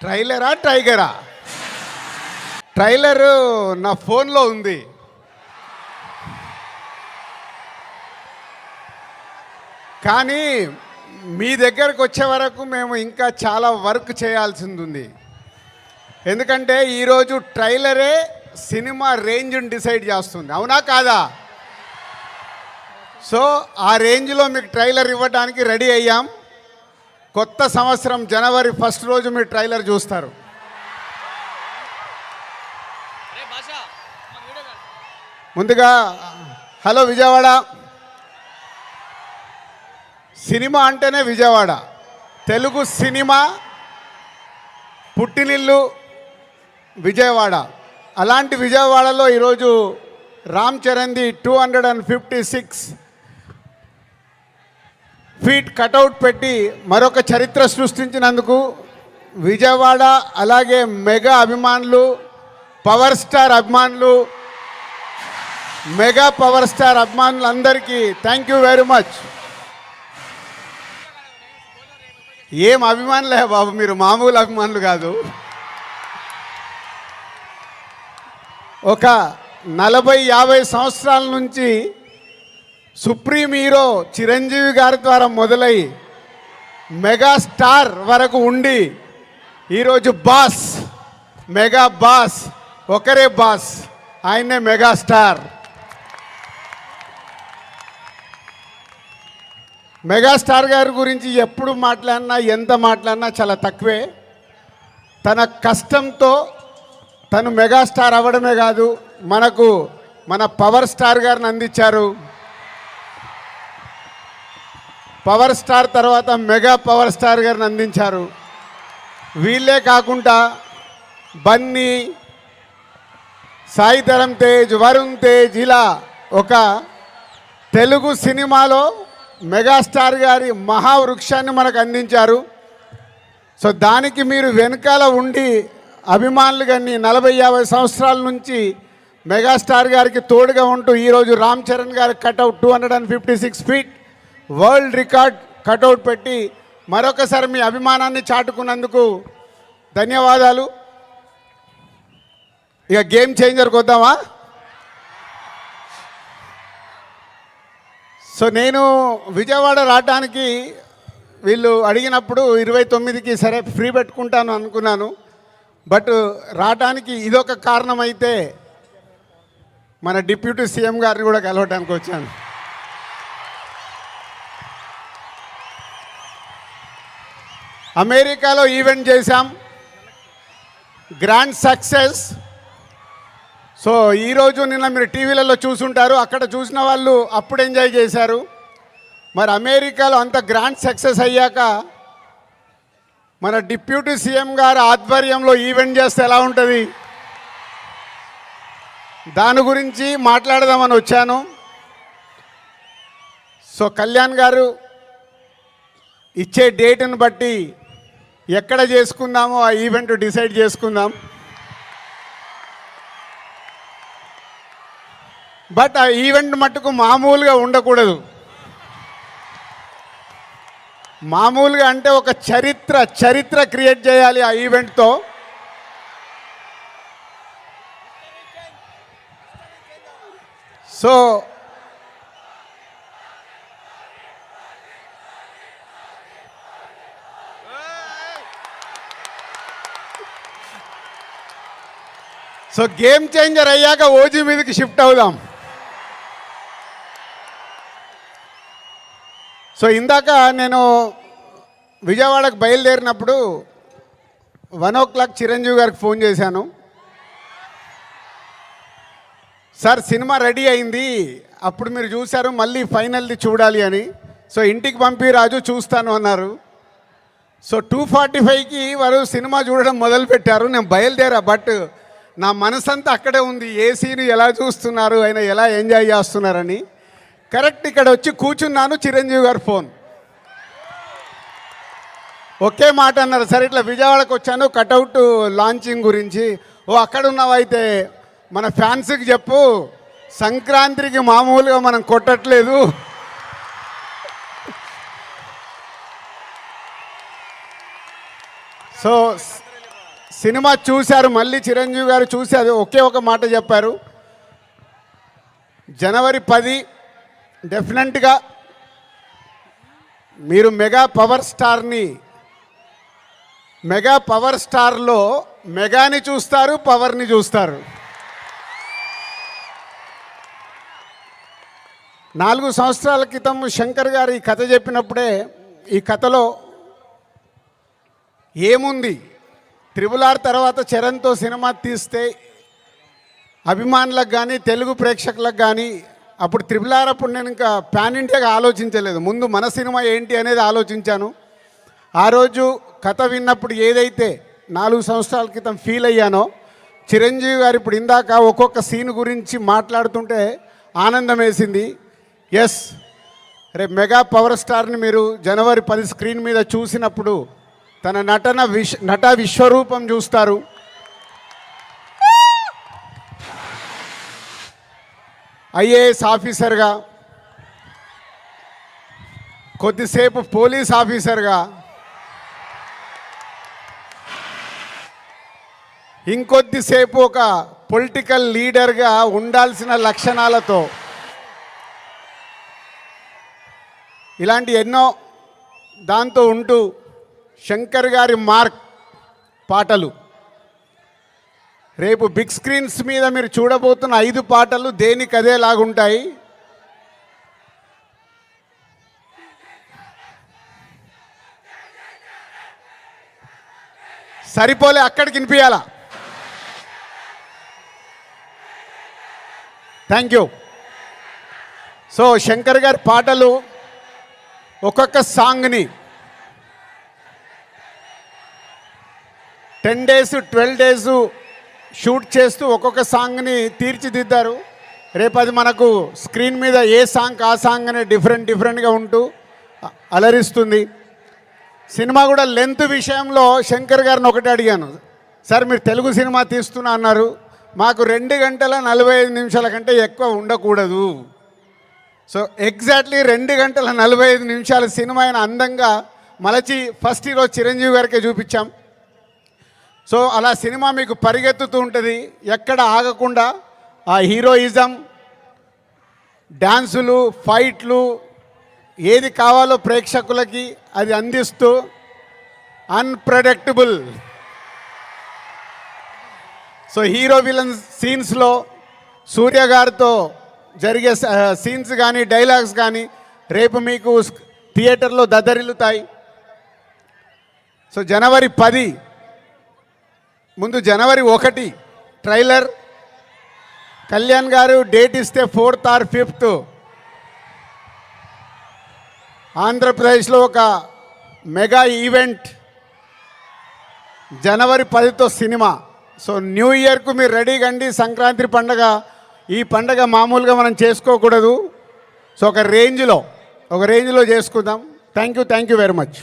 ట్రైలరా టైగరా? Trailer నా ఫోన్లో ఉంది. కానీ మీ దగ్గరకు వచ్చే వరకు మేము ఇంకా చాలా వర్క్ చేయాల్సింది ఉంది. ఎందుకంటే ఈరోజు ట్రైలరే సినిమా రేంజ్ని డిసైడ్ చేస్తుంది, అవునా కాదా? సో ఆ రేంజ్లో మీకు ట్రైలర్ ఇవ్వడానికి రెడీ అయ్యాం. కొత్త సంవత్సరం జనవరి 1 రోజు మీరు ట్రైలర్ చూస్తారు. ముందుగా హలో విజయవాడ. సినిమా అంటేనే విజయవాడ. తెలుగు సినిమా పుట్టినిల్లు విజయవాడ. అలాంటి విజయవాడలో ఈరోజు రామ్ చరణ్ది 256 ఫీట్ కటౌట్ పెట్టి మరొక చరిత్ర సృష్టించినందుకు విజయవాడ అలాగే మెగా అభిమానులు, పవర్ స్టార్ అభిమానులు, మెగా పవర్ స్టార్ అభిమానులు అందరికీ థ్యాంక్ యూ వెరీ మచ్. ఏం అభిమానులే బాబు, మీరు మామూలు అభిమానులు కాదు. ఒక 40-50 సంవత్సరాల నుంచి సుప్రీం హీరో చిరంజీవి గారి ద్వారా మొదలై మెగాస్టార్ వరకు ఉండి ఈరోజు బాస్, మెగా బాస్, ఒకరే బాస్, ఆయనే మెగాస్టార్. మెగాస్టార్ గారి గురించి ఎప్పుడు మాట్లాడినా, ఎంత మాట్లాడినా చాలా తక్కువే. తన కష్టంతో తను మెగాస్టార్ అవ్వడమే కాదు, మనకు మన పవర్ స్టార్ గారిని అందించారు. పవర్ స్టార్ తర్వాత మెగా పవర్ స్టార్ గారిని అందించారు. వీళ్ళే కాకుండా బన్నీ, సాయి ధరమ్ తేజ్, వరుణ్ తేజ్, ఇలా ఒక తెలుగు సినిమాలో మెగాస్టార్ గారి మహావృక్షాన్ని మనకు అందించారు. సో దానికి మీరు వెనకాల ఉండి అభిమానులు కానీ 40-50 సంవత్సరాల నుంచి మెగాస్టార్ గారికి తోడుగా ఉంటూ ఈరోజు రామ్ చరణ్ గారి cutout 256 feet world record cutout పెట్టి మరొకసారి మీ అభిమానాన్ని చాటుకున్నందుకు ధన్యవాదాలు. ఇక గేమ్ చేంజర్కి వద్దామా? సో నేను విజయవాడ రావడానికి వీళ్ళు అడిగినప్పుడు 29కి సరే ఫ్రీ పెట్టుకుంటాను అనుకున్నాను. బట్ రావడానికి ఇదొక కారణం అయితే మన డిప్యూటీ సీఎం గారిని కూడా కలవటానికి వచ్చాను. అమెరికాలో ఈవెంట్ చేశాం, గ్రాండ్ సక్సెస్. సో ఈరోజు నిన్న మీరు టీవీలలో చూసుంటారు, అక్కడ చూసిన వాళ్ళు అప్పుడు ఎంజాయ్ చేశారు. మరి అమెరికాలో అంత గ్రాండ్ సక్సెస్ అయ్యాక మన డిప్యూటీ సీఎం గారు ఆధ్వర్యంలో ఈవెంట్ చేస్తే ఎలా ఉంటుంది, దాని గురించి మాట్లాడదామని వచ్చాను. సో కళ్యాణ్ గారు ఇచ్చే డేట్ని బట్టి ఎక్కడ చేసుకుందామో ఆ ఈవెంట్ డిసైడ్ చేసుకుందాం. బట్ ఆ ఈవెంట్ మట్టుకు మామూలుగా ఉండకూడదు. మామూలుగా అంటే ఒక చరిత్ర క్రియేట్ చేయాలి ఆ ఈవెంట్తో. సో గేమ్ చేంజర్ అయ్యాక ఓజీ మీదకి షిఫ్ట్ అవుదాం. సో ఇందాక నేను విజయవాడకు బయలుదేరినప్పుడు 1 o'clock చిరంజీవి గారికి ఫోన్ చేశాను. సార్ సినిమా రెడీ అయింది, అప్పుడు మీరు చూశారు, మళ్ళీ ఫైనల్ది చూడాలి అని. సో ఇంటికి పంపి రాజు చూస్తాను అన్నారు. సో 2:45కి వారు సినిమా చూడడం మొదలుపెట్టారు. నేను బయలుదేరా, బట్ నా మనసంతా అక్కడే ఉంది, ఏ సీను ఎలా చూస్తున్నారు, ఆయన ఎలా ఎంజాయ్ చేస్తున్నారని. కరెక్ట్ ఇక్కడ వచ్చి కూర్చున్నాను, చిరంజీవి గారు ఫోన్. ఒకే మాట అన్నారు, సరే ఇట్లా విజయవాడకు వచ్చాను కటౌట్ లాంచింగ్ గురించి. ఓ అక్కడ ఉన్నావైతే మన ఫ్యాన్స్కి చెప్పు, సంక్రాంతికి మామూలుగా మనం కొట్టట్లేదు, సో సినిమా చూశారు, మళ్ళీ చిరంజీవి గారు చూసి అది ఒకే ఒక మాట చెప్పారు, జనవరి 10 డెఫినెట్గా మీరు మెగా పవర్ స్టార్లో మెగాని చూస్తారు, పవర్ని చూస్తారు. 4 సంవత్సరాల క్రితం శంకర్ గారు ఈ కథ చెప్పినప్పుడే ఈ కథలో ఏముంది, RRR తర్వాత చరణ్తో సినిమా తీస్తే అభిమానులకు కానీ తెలుగు ప్రేక్షకులకు కానీ, అప్పుడు RRR అప్పుడు నేను ఇంకా పాన్ ఇండియాగా ఆలోచించలేదు, ముందు మన సినిమా ఏంటి అనేది ఆలోచించాను. ఆ రోజు కథ విన్నప్పుడు ఏదైతే 4 సంవత్సరాల క్రితం ఫీల్ అయ్యానో, చిరంజీవి గారు ఇప్పుడు ఇందాక ఒక్కొక్క సీన్ గురించి మాట్లాడుతుంటే ఆనందం వేసింది. ఎస్, రేపు మెగా పవర్ స్టార్ని మీరు జనవరి 10 స్క్రీన్ మీద చూసినప్పుడు తన నట విశ్వరూపం చూస్తారు. ఐఏఎస్ ఆఫీసర్గా, కొద్దిసేపు పోలీస్ ఆఫీసర్గా, ఇంకొద్దిసేపు ఒక పొలిటికల్ లీడర్గా ఉండాల్సిన లక్షణాలతో, ఇలాంటి ఎన్నో దాంతో ఉంటూ శంకర్ గారి మార్క్ పాటలు, రేపు బిగ్ స్క్రీన్స్ మీద మీరు చూడబోతున్న 5 పాటలు దేనికి అదేలాగుంటాయి. సరిపోలే, అక్కడికి వినిపించాలా. Thank you. సో శంకర్ గారి పాటలు ఒక్కొక్క సాంగ్ని 10 days 12 days షూట్ చేస్తూ ఒక్కొక్క సాంగ్ని తీర్చిదిద్దారు. రేపు అది మనకు స్క్రీన్ మీద ఏ సాంగ్ ఆ సాంగ్ అనే డిఫరెంట్గా ఉంటూ అలరిస్తుంది. సినిమా కూడా లెంత్ విషయంలో శంకర్ గారిని ఒకటి అడిగాను, సార్ మీరు తెలుగు సినిమా తీస్తున్నా అన్నారు, మాకు 2 గంటల 45 నిమిషాల కంటే ఎక్కువ ఉండకూడదు. సో ఎగ్జాక్ట్లీ 2 గంటల 45 నిమిషాల సినిమా అయిన అందంగా మలచి ఫస్ట్ ఈరోజు చిరంజీవి గారికే చూపించాం. సో అలా సినిమా మీకు పరిగెత్తుతూ ఉంటుంది, ఎక్కడ ఆగకుండా ఆ హీరోయిజం, డ్యాన్సులు, ఫైట్లు, ఏది కావాలో ప్రేక్షకులకి అది అందిస్తూ అన్ప్రెడిక్టబుల్. సో హీరో విలన్ సీన్స్లో సూర్య గారితో జరిగే సీన్స్ కానీ డైలాగ్స్ కానీ రేపు మీకు థియేటర్లో దద్దరిల్లుతాయి. సో జనవరి 10 ముందు జనవరి 1 ట్రైలర్, కళ్యాణ్ గారు డేట్ ఇస్తే 4th or 5th ఆంధ్రప్రదేశ్లో ఒక మెగా ఈవెంట్, జనవరి 10తో సినిమా. సో న్యూ ఇయర్కు మీరు రెడీగా అండి. సంక్రాంతి పండగ, ఈ పండగ మామూలుగా మనం చేసుకోకూడదు. సో ఒక రేంజ్లో చేసుకుందాం. Thank you very much.